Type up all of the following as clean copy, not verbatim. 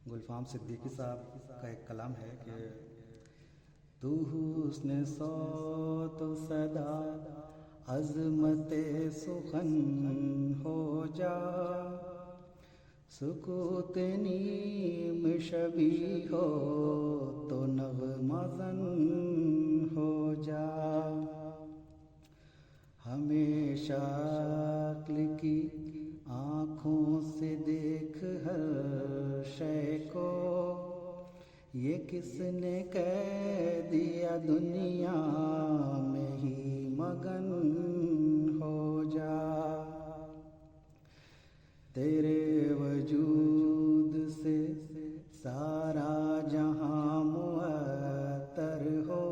گلفام صدیقی صاحب کا ایک کلام ہے کہ تو حسن صوت و صدا عظمت سخن ہو جا، سکوت نیم شبی ہو تو نغمہ زن ہو جا، ہمیشہ عقل کی آنکھوں سے دیکھ ہر شے کو، یہ کس نے کہہ دیا دنیا میں ہی مگن ہو جا، تیرے وجود سے سارا جہاں معطر ہو،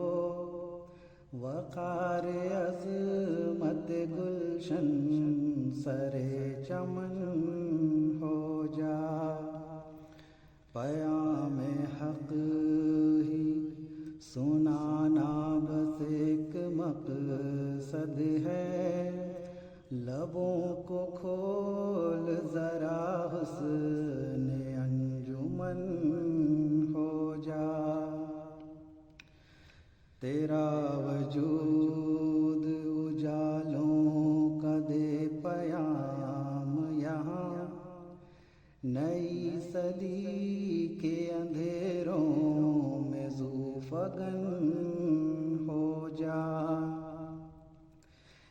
وقار عظمت گلشن سر چمن ہو جا، پیام حق ہی سنانا بس ایک مقصد ہے، لبوں کو کھول ذرا حسن انجمن ہو جا، تیرا وجود اجالوں کا دے پیام یہاں، نئی صدی کے اندھیروں میں ذوفگن ہو جا،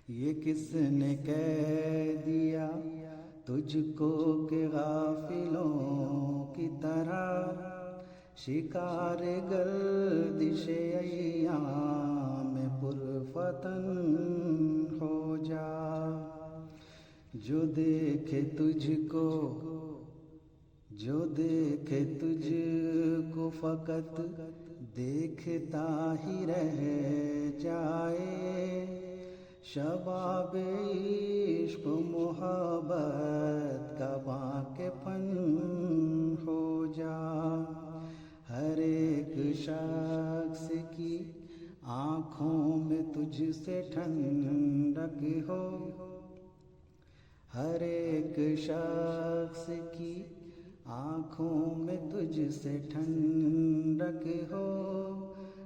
یہ کس نے کہہ دیا تجھ کو کہ غافلوں کی طرح شکار گردش ایام میں پرفتن ہو جا، جو دیکھے تجھ کو فقط دیکھتا ہی رہ جائے، شباب عشق و محبت کا بانکے پن ہو جا، ہر ایک شخص کی آنکھوں میں تجھ سے ٹھنڈک ہو، ہر ایک شخص کی آنکھوں میں تجھ سے ٹھنڈک ہو،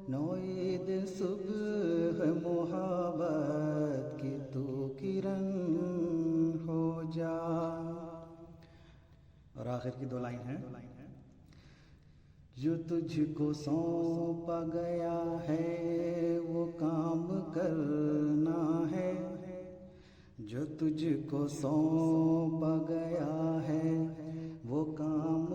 نوید صبح محبت کی تو کرن ہو جا، اور آخر کی دو لائن ہیں، جو تجھ کو سونپا گیا ہے وہ کام کرنا ہے، جو تجھ کو سونپا گیا ہے وہ کام